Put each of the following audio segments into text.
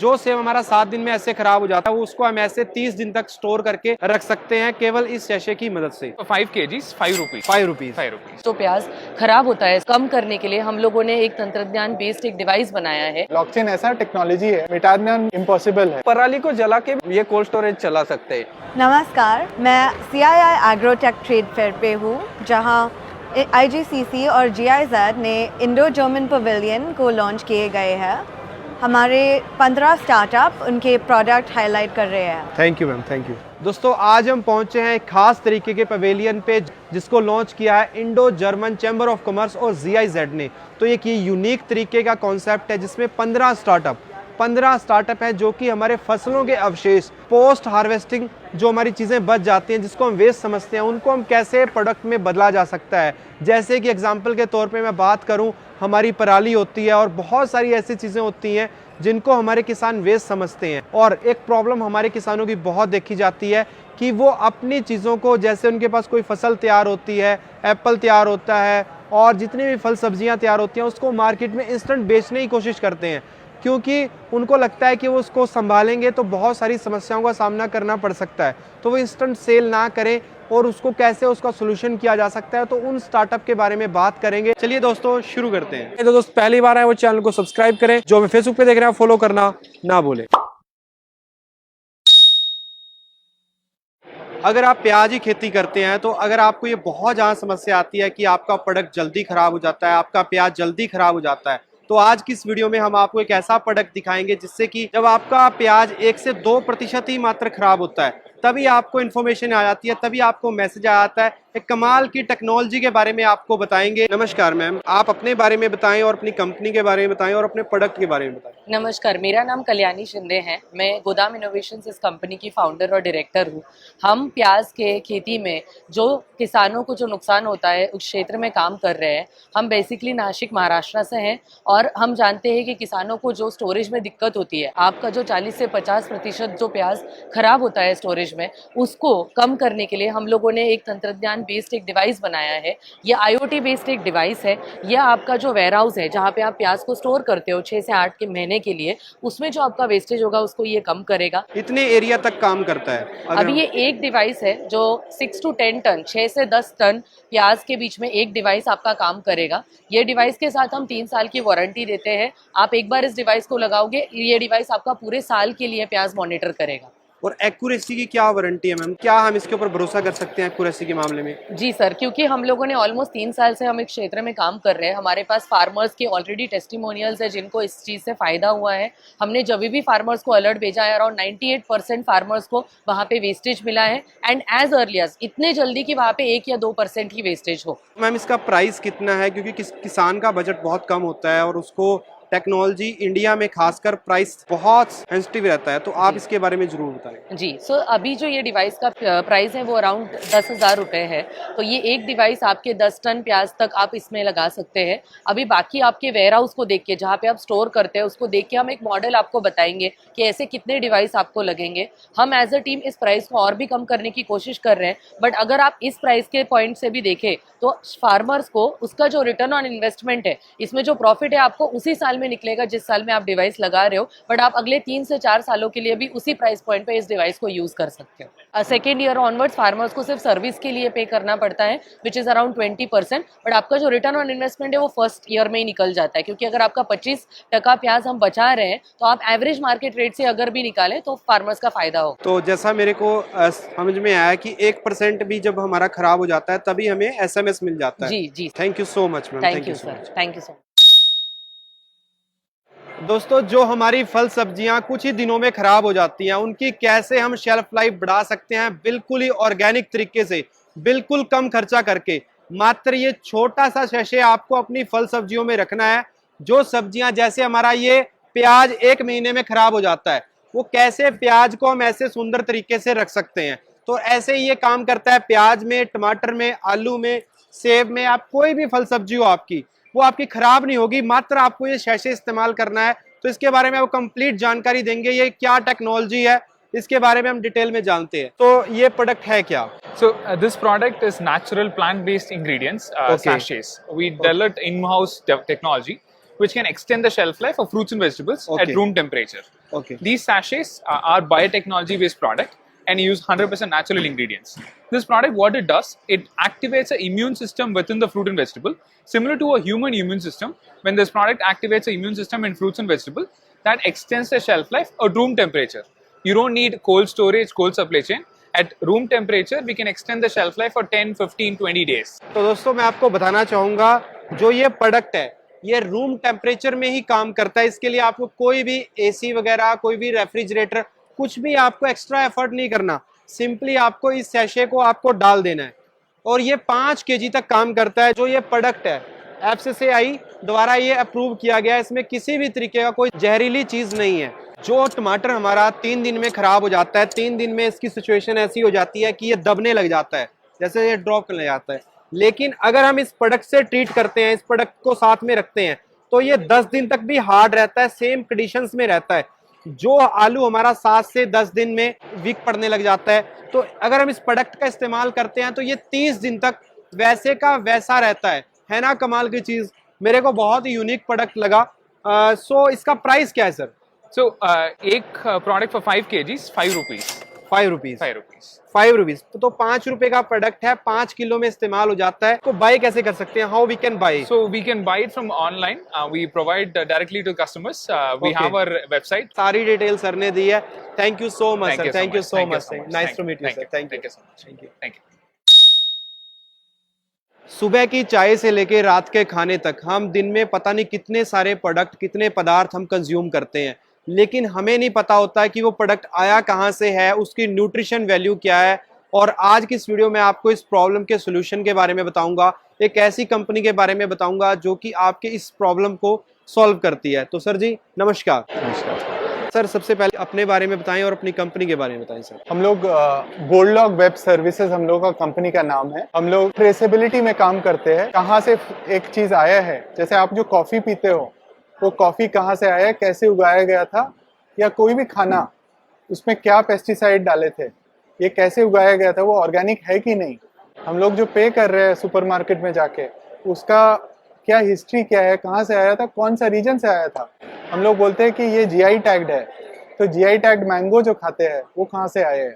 जो सेब हमारा 7 दिन में ऐसे खराब हो जाता है वो उसको हम ऐसे 30 दिन तक स्टोर करके रख सकते हैं केवल इस सैशे की मदद से। 5 kgs 5 रुपीज 5 रुपीज। तो प्याज खराब होता है कम करने के लिए हम लोगों ने एक तंत्रज्ञान बेस्ड एक डिवाइस बनाया है। ब्लॉकचेन ऐसा टेक्नोलॉजी है, मिटाना इम्पॉसिबल है। पराली को जला के ये कोल्ड स्टोरेज चला सकते हैं। नमस्कार, मैं CII एग्रोटेक ट्रेड फेयर पे हूँ, जहाँ IGCC और GIZ ने इंडो जर्मन पवेलियन को लॉन्च किए गए हैं। हमारे 15 स्टार्टअप उनके प्रोडक्ट हाईलाइट कर रहे हैं। Thank you ma'am, thank you. दोस्तों आज हम पहुंचे हैं एक खास तरीके के पवेलियन पे जिसको लॉन्च किया है Indo German chamber of commerce और GIZ ने। तो एक ये यूनिक तरीके का कॉन्सेप्ट है जिसमें 15 स्टार्टअप है जो कि हमारे फसलों के अवशेष पोस्ट हार्वेस्टिंग जो हमारी चीज़ें बच जाती हैं जिसको हम वेस्ट समझते हैं उनको हम कैसे प्रोडक्ट में बदला जा सकता है। जैसे कि एग्जांपल के तौर पे मैं बात करूं, हमारी पराली होती है और बहुत सारी ऐसी चीज़ें होती हैं जिनको हमारे किसान वेस्ट समझते हैं। और एक प्रॉब्लम हमारे किसानों की बहुत देखी जाती है कि वो अपनी चीज़ों को, जैसे उनके पास कोई फसल तैयार होती है, एप्पल तैयार होता है और जितनी भी फल सब्जियाँ तैयार होती हैं उसको मार्केट में इंस्टेंट बेचने की कोशिश करते हैं, क्योंकि उनको लगता है कि वो उसको संभालेंगे तो बहुत सारी समस्याओं का सामना करना पड़ सकता है। तो वो इंस्टेंट सेल ना करें और उसको कैसे उसका सोल्यूशन किया जा सकता है, तो उन स्टार्टअप के बारे में बात करेंगे। चलिए दोस्तों शुरू करते हैं। तो दोस्त पहली बार आए वो चैनल को सब्सक्राइब करें, जो हमें फेसबुक पे देख रहे हैं फॉलो करना ना भूलें। अगर आप प्याज की खेती करते हैं तो अगर आपको ये बहुत ज़्यादा समस्या आती है कि आपका प्रोडक्ट जल्दी खराब हो जाता है, आपका प्याज जल्दी खराब हो जाता है, तो आज की इस वीडियो में हम आपको एक ऐसा प्रोडक्ट दिखाएंगे जिससे कि जब आपका प्याज 1 से 2% ही मात्र खराब होता है तभी आपको इन्फॉर्मेशन आ जाती है, तभी आपको मैसेज आ जाता है। एक कमाल की टेक्नोलॉजी के बारे में आपको बताएंगे। नमस्कार मैम, आप अपने बारे में बताएं और अपनी कंपनी के बारे में बताएं और अपने प्रोडक्ट के बारे में बताएं। नमस्कार, मेरा नाम कल्याणी शिंदे है। मैं गोदाम इनोवेशंस इस कंपनी की फाउंडर और डायरेक्टर हूँ। हम प्याज के खेती में जो किसानों को जो नुकसान होता है उस क्षेत्र में काम कर रहे हैं। हम बेसिकली नासिक महाराष्ट्र से हैं और हम जानते हैं कि किसानों को जो स्टोरेज में दिक्कत होती है, आपका जो 40 से 50% जो प्याज खराब होता है स्टोरेज में, उसको कम करने के लिए हम लोगों ने एक तंत्रज्ञान बेस्ड एक डिवाइस बनाया है। ये IoT बेस्ड एक डिवाइस है। यह आपका जो वेयर हाउस है जहाँ पे आप प्याज को स्टोर करते हो 6 से 8 के महीने के लिए, उसमें जो आपका वेस्टेज होगा उसको ये कम करेगा। इतने एरिया तक काम करता है। अभी ये एक डिवाइस है जो 6 to 10 टन 6 से 10 टन प्याज के बीच में एक डिवाइस आपका काम करेगा। ये डिवाइस के साथ हम 3 साल की वारंटी देते हैं। आप एक बार इस डिवाइस को लगाओगे, ये डिवाइस आपका पूरे साल के लिए प्याज मॉनिटर करेगा। और एक्यूरेसी की क्या वारंटी है मैम? क्या हम इसके ऊपर भरोसा कर सकते हैं एक्यूरेसी के मामले में? जी सर, क्योंकि हम लोगों ने ऑलमोस्ट 3 साल से हम एक क्षेत्र में काम कर रहे हैं। हमारे पास फार्मर्स के ऑलरेडी टेस्टिमोनियल्स है जिनको इस चीज़ से फ़ायदा हुआ है। हमने जब भी फार्मर्स को अलर्ट भेजा है, अराउंड 98% फार्मर्स को वहाँ पे वेस्टेज मिला है। एंड एज अर्ली एज इतने जल्दी कि वहाँ पे 1 या 2% ही वेस्टेज हो। मैम इसका प्राइस कितना है? क्योंकि किसान का बजट बहुत कम होता है और उसको टेक्नोलॉजी इंडिया में खासकर प्राइस बहुत सेंसिटिव रहता है, तो आप इसके बारे में जरूर बताएं। जी, सो अभी जो ये डिवाइस का प्राइस है वो अराउंड 10,000 रुपये है। तो ये एक डिवाइस आपके 10 टन प्याज तक आप इसमें लगा सकते हैं। अभी बाकी आपके वेयर हाउस को देख के, जहाँ पे आप स्टोर करते हैं उसको देख के हम एक मॉडल आपको बताएंगे कि ऐसे कितने डिवाइस आपको लगेंगे। हम एज अ टीम इस प्राइस को और भी कम करने की कोशिश कर रहे हैं, बट अगर आप इस प्राइस के पॉइंट से भी देखें तो फार्मर्स को उसका जो रिटर्न ऑन इन्वेस्टमेंट है, इसमें जो प्रॉफिट है आपको उसी साल में निकलेगा जिस साल में आप डिवाइस लगा रहे हो, बट आप अगले 3 से 4 सालों के लिए भी उसी प्राइस पॉइंट पे इस डिवाइस को यूज कर सकते हो। सेकेंड ईयर ऑनवर्ड्स फार्मर्स को सिर्फ सर्विस के लिए पे करना पड़ता है, विच इज अराउंड 20%, बट आपका जो रिटर्न ऑन इन्वेस्टमेंट है वो फर्स्ट ईयर में ही निकल जाता है। क्योंकि अगर आपका 25% प्याज हम बचा रहे हैं तो आप एवरेज मार्केट रेट से अगर भी निकालें तो फार्मर्स का फायदा हो। तो जैसा मेरे को समझ में आया कि 1% भी जब हमारा खराब हो जाता है तभी हमें SMS मिल जाता है। जी, thank you so much ma'am. Thank you sir, thank you so much. दोस्तों जो हमारी फल सब्जियां कुछ ही दिनों में खराब हो जाती हैं, उनकी कैसे हम शेल्फ लाइफ बढ़ा सकते हैं बिल्कुल ही ऑर्गेनिक तरीके से, बिल्कुल कम खर्चा करके। मात्र ये छोटा सा शैशे आपको अपनी फल सब्जियों में रखना है। जो सब्जियां, जैसे हमारा ये प्याज 1 महीने में खराब हो जाता है, वो कैसे प्याज को हम ऐसे सुंदर तरीके से रख सकते हैं। तो ऐसे ही ये काम करता है प्याज में, टमाटर में, आलू में, सेब में। आप कोई भी फल सब्जी हो आपकी, वो आपकी खराब नहीं होगी, मात्र आपको ये शैशे इस्तेमाल करना है। तो इसके बारे में आपको कंप्लीट जानकारी देंगे, ये क्या टेक्नोलॉजी है इसके बारे में हम डिटेल में जानते हैं। तो ये प्रोडक्ट है क्या? So this product is natural plant-based ingredients, sachets. We developed in-house technology which can extend the shelf life of fruits and vegetables at room temperature. Okay. These sachets are biotechnology based product and use 100% natural ingredients. This product, what it does, it activates an immune system within the fruit and vegetable, similar to a human immune system. When this product activates an immune system in fruits and vegetables, that extends the shelf life at room temperature. You don't need cold storage, cold supply chain. At room temperature, we can extend the shelf life for 10, 15, 20 days. तो दोस्तों मैं आपको बताना चाहूँगा जो ये product है ये रूम टेम्परेचर में ही काम करता है। इसके लिए आपको कोई भी एसी वगैरह, कोई भी रेफ्रिजरेटर, कुछ भी आपको एक्स्ट्रा एफर्ट नहीं करना। सिंपली आपको इस सैशे को आपको डाल देना है और ये 5 केजी तक काम करता है। जो ये प्रोडक्ट है एफसीसीआई द्वारा ये अप्रूव किया गया है। इसमें किसी भी तरीके का कोई जहरीली चीज़ नहीं है। जो टमाटर हमारा 3 दिन में ख़राब हो जाता है, 3 दिन में इसकी सिचुएशन ऐसी हो जाती है कि ये दबने लग जाता है, जैसे ये ड्रॉप करने लग जाता है। लेकिन अगर हम इस प्रोडक्ट से ट्रीट करते हैं, इस प्रोडक्ट को साथ में रखते हैं, तो ये 10 दिन तक भी हार्ड रहता है, सेम कंडीशंस में रहता है। जो आलू हमारा 7 से 10 दिन में वीक पड़ने लग जाता है, तो अगर हम इस प्रोडक्ट का इस्तेमाल करते हैं तो ये 30 दिन तक वैसे का वैसा रहता है ना। कमाल की चीज़, मेरे को बहुत ही यूनिक प्रोडक्ट लगा। सो इसका प्राइस क्या है सर? So, एक product for 5 kgs, 5 rupees. 5 rupees 5 rupees. 5 rupees तो 5 रुपए का प्रोडक्ट है, 5 किलो में इस्तेमाल हो जाता है। तो बाय कैसे कर सकते हैं? How we can buy? So we can buy it from online. We provide directly to customers. We Okay. have our website. सारी डिटेल सर ने दी है। Thank you so much sir, thank you so Thank you much, so much. Nice Thank to you. Meet you sir, thank Thank you you so much. Thank you. Thank you. सुबह की चाय से लेके रात के खाने तक हम दिन में पता नहीं कितने सारे प्रोडक्ट, कितने पदार्थ हम कंज्यूम करते हैं, लेकिन हमें नहीं पता होता कि वो प्रोडक्ट आया कहाँ से है, उसकी न्यूट्रिशन वैल्यू क्या है। और आज की इस वीडियो में आपको इस प्रॉब्लम के सोल्यूशन के बारे में बताऊंगा, एक ऐसी कंपनी के बारे में बताऊंगा जो कि आपके इस प्रॉब्लम को सॉल्व करती है। तो सर जी नमस्कार। नमस्कार सर सबसे पहले अपने बारे में बताएं और अपनी कंपनी के बारे में बताएं सर। हम लोग गोल्डलॉग वेब सर्विसेज हम लोग का कंपनी का नाम है। हम लोग ट्रेसेबिलिटी में काम करते हैं। कहाँ से एक चीज आया है, जैसे आप जो कॉफी पीते हो वो कॉफी कहाँ से आया है, कैसे उगाया गया था, या कोई भी खाना उसमें क्या पेस्टिसाइड डाले थे, ये कैसे उगाया गया था, वो ऑर्गेनिक है कि नहीं। हम लोग जो पे कर रहे हैं सुपरमार्केट में जाके, उसका क्या हिस्ट्री क्या है, कहाँ से आया था, कौन सा रीजन से आया था। हम लोग बोलते हैं कि ये जीआई टैग्ड है, तो जीआई टैग्ड मैंगो जो खाते हैं वो कहाँ से आए हैं।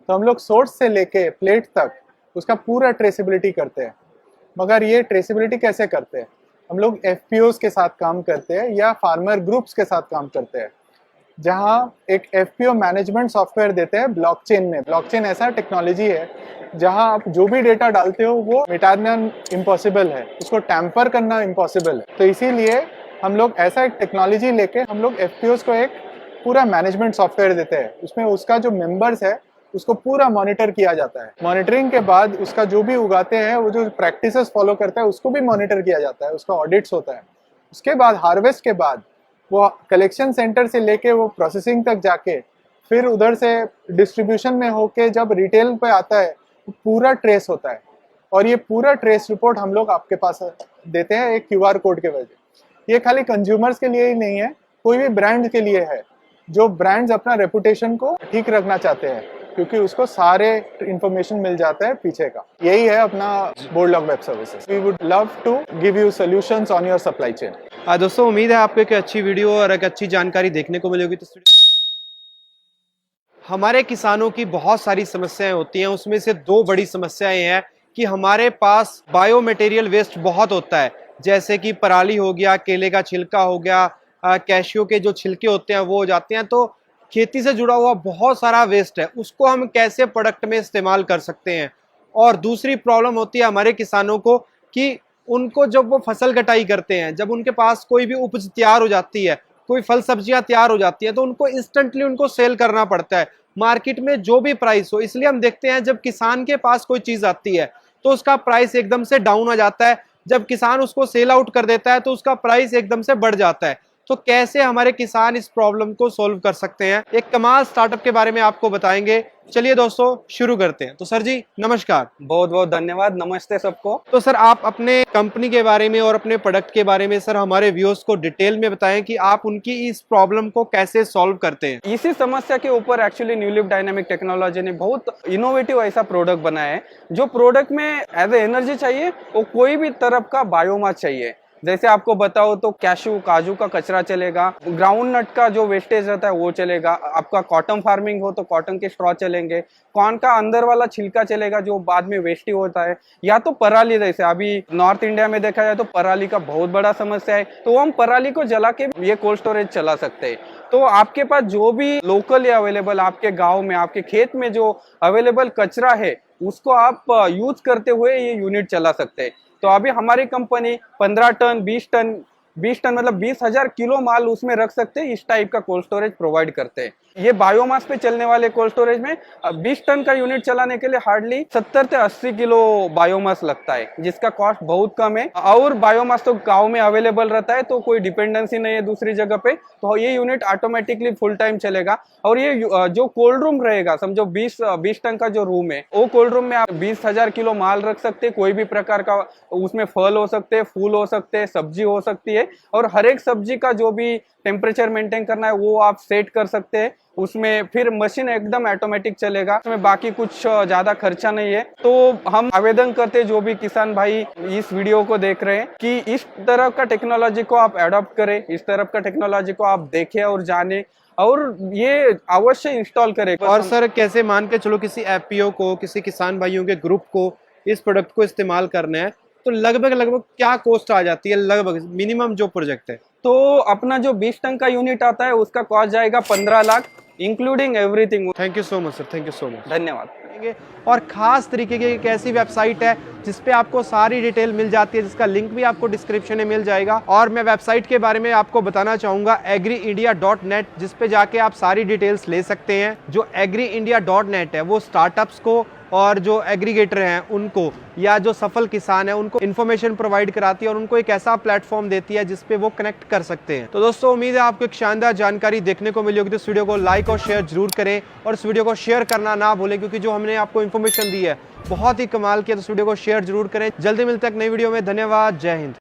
तो हम लोग सोर्स से लेके प्लेट तक उसका पूरा ट्रेसेबिलिटी करते हैं। मगर ये ट्रेसेबिलिटी कैसे करते हैं? हम लोग एफपीओज के साथ काम करते हैं या फार्मर ग्रुप्स के साथ काम करते हैं, जहाँ एक एफपीओ मैनेजमेंट सॉफ्टवेयर देते हैं ब्लॉकचेन में। ब्लॉकचेन ऐसा टेक्नोलॉजी है जहाँ आप जो भी डेटा डालते हो वो मिटाना इम्पॉसिबल है, उसको टैम्पर करना इम्पॉसिबल है। तो इसीलिए हम लोग ऐसा एक टेक्नोलॉजी लेके हम लोग एफपीओज को एक पूरा मैनेजमेंट सॉफ्टवेयर देते हैं। उसमें उसका जो मेंबर्स है उसको पूरा मॉनिटर किया जाता है। मॉनिटरिंग के बाद उसका जो भी उगाते हैं, वो जो प्रैक्टिसेस फॉलो करता है, उसको भी मॉनिटर किया जाता है, उसका ऑडिट्स होता है। उसके बाद हार्वेस्ट के बाद वो कलेक्शन सेंटर से लेके वो प्रोसेसिंग तक जाके फिर उधर से डिस्ट्रीब्यूशन में होके जब रिटेल पे आता है, पूरा ट्रेस होता है। और ये पूरा ट्रेस रिपोर्ट हम लोग आपके पास देते हैं एक क्यूआर कोड के वजह। ये खाली कंज्यूमर्स के लिए ही नहीं है, कोई भी ब्रांड के लिए है जो ब्रांड्स अपना रेपुटेशन को ठीक रखना चाहते हैं, क्योंकि उसको सारे इंफॉर्मेशन मिल जाता है पीछे का। यही है अपना Goldlog web services. We would love to give you solutions on your supply chain. दोस्तों उम्मीद है आपको एक अच्छी वीडियो और एक अच्छी जानकारी देखने को मिलेगी। तो हमारे किसानों की बहुत सारी समस्याएं होती हैं, उसमें से 2 बड़ी समस्याएं हैं कि हमारे पास बायो मटेरियल वेस्ट बहुत होता है, जैसे कि पराली हो गया, केले का छिलका हो गया, कैशियो के जो छिलके होते हैं वो हो जाते हैं। तो खेती से जुड़ा हुआ बहुत सारा वेस्ट है, उसको हम कैसे प्रोडक्ट में इस्तेमाल कर सकते हैं। और दूसरी प्रॉब्लम होती है हमारे किसानों को कि उनको जब वो फसल कटाई करते हैं, जब उनके पास कोई भी उपज तैयार हो जाती है, कोई फल सब्जियां तैयार हो जाती हैं, तो उनको इंस्टेंटली उनको सेल करना पड़ता है मार्केट में जो भी प्राइस हो। इसलिए हम देखते हैं जब किसान के पास कोई चीज़ आती है तो उसका प्राइस एकदम से डाउन आ जाता है, जब किसान उसको सेल आउट कर देता है तो उसका प्राइस एकदम से बढ़ जाता है। तो कैसे हमारे किसान इस प्रॉब्लम को सॉल्व कर सकते हैं, एक कमाल स्टार्टअप के बारे में आपको बताएंगे। चलिए दोस्तों शुरू करते हैं। तो सर जी नमस्कार। बहुत बहुत धन्यवाद, नमस्ते सबको। तो सर आप अपने कंपनी के बारे में और अपने प्रोडक्ट के बारे में सर हमारे व्यूअर्स को डिटेल में बताएं कि आप उनकी इस प्रॉब्लम को कैसे सॉल्व करते हैं। इसी समस्या के ऊपर actually new leaf dynamic technology ने बहुत इनोवेटिव ऐसा प्रोडक्ट बनाया है, जो प्रोडक्ट में एज ए एनर्जी चाहिए, वो कोई भी तरह का बायोमास चाहिए, जैसे आपको बताओ तो कैशू काजू का कचरा चलेगा, ग्राउंड नट का जो वेस्टेज रहता है वो चलेगा, आपका कॉटन फार्मिंग हो तो कॉटन के स्ट्रॉ चलेंगे, कॉर्न का अंदर वाला छिलका चलेगा जो बाद में वेस्ट ही होता है, या तो पराली, जैसे अभी नॉर्थ इंडिया में देखा जाए तो पराली का बहुत बड़ा समस्या है, तो हम पराली को जला के ये कोल्ड स्टोरेज चला सकते हैं। तो आपके पास जो भी लोकली अवेलेबल, आपके गांव में आपके खेत में जो अवेलेबल कचरा है उसको आप यूज करते हुए ये यूनिट चला सकते हैं। तो अभी हमारी कंपनी 15 टन 20 टन मतलब 20,000 किलो माल उसमें रख सकते हैं। इस टाइप का कोल्ड स्टोरेज प्रोवाइड करते हैं। ये बायोमास पे चलने वाले कोल्ड स्टोरेज में 20 टन का यूनिट चलाने के लिए हार्डली 70 से 80 किलो बायोमास लगता है, जिसका कॉस्ट बहुत कम है। और बायोमास तो गांव में अवेलेबल रहता है, तो कोई डिपेंडेंसी नहीं है दूसरी जगह पे, तो ये यूनिट ऑटोमेटिकली फुल टाइम चलेगा। और ये जो कोल्ड रूम रहेगा, समझो 20 टन का जो रूम है, वो कोल्ड रूम में आप 20,000 किलो माल रख सकते हैं। कोई भी प्रकार का उसमें फल हो सकते हैं, फूल हो सकते हैं, सब्जी हो सकती है, और हर एक सब्जी का जो भी टेम्परेचर मेंटेन करना है वो आप सेट कर सकते हैं उसमें। फिर मशीन एकदम ऑटोमेटिक चलेगा, उसमें बाकी कुछ ज्यादा खर्चा नहीं है। तो हम आवेदन करते हैं जो भी किसान भाई इस वीडियो को देख रहे हैं कि इस तरह का टेक्नोलॉजी को आप अडॉप्ट करें, इस तरह का टेक्नोलॉजी को आप देखें और जाने, और ये अवश्य इंस्टॉल करें। और सर कैसे मान के चलो किसी एफपीओ को, किसी किसान भाइयों के ग्रुप को इस प्रोडक्ट को इस्तेमाल करना है, तो लगभग क्या कॉस्ट आ जाती है, लगभग मिनिमम जो प्रोजेक्ट है? तो अपना जो 20 टन का यूनिट आता है उसका कॉस्ट जाएगा 15 lakh including everything. Thank you so much sir, thank you so much, धन्यवाद। और खास तरीके की एक ऐसी वेबसाइट है जिसपे आपको सारी डिटेल मिल जाती है, जिसका लिंक भी आपको डिस्क्रिप्शन में मिल जाएगा। और मैं वेबसाइट के बारे में आपको बताना चाहूँगा agriindia.net, जिसपे जाके आप सारी डिटेल्स ले सकते हैं। जो agriindia.net है वो स्टार्टअप्स को और जो एग्रीगेटर हैं उनको, या जो सफल किसान है उनको इन्फॉर्मेशन प्रोवाइड कराती है और उनको एक ऐसा प्लेटफॉर्म देती है जिसपे वो कनेक्ट कर सकते हैं। तो दोस्तों उम्मीद है आपको एक शानदार जानकारी देखने को मिली होगी। तो इस वीडियो को लाइक और शेयर जरूर करें, और इस वीडियो को शेयर करना ना भूलें, क्योंकि जो हमने आपको इन्फॉर्मेशन दी है बहुत ही कमाल की है। तो इस वीडियो को शेयर जरूर करें। जल्दी मिलते हैं एक नई वीडियो में। धन्यवाद, जय हिंद।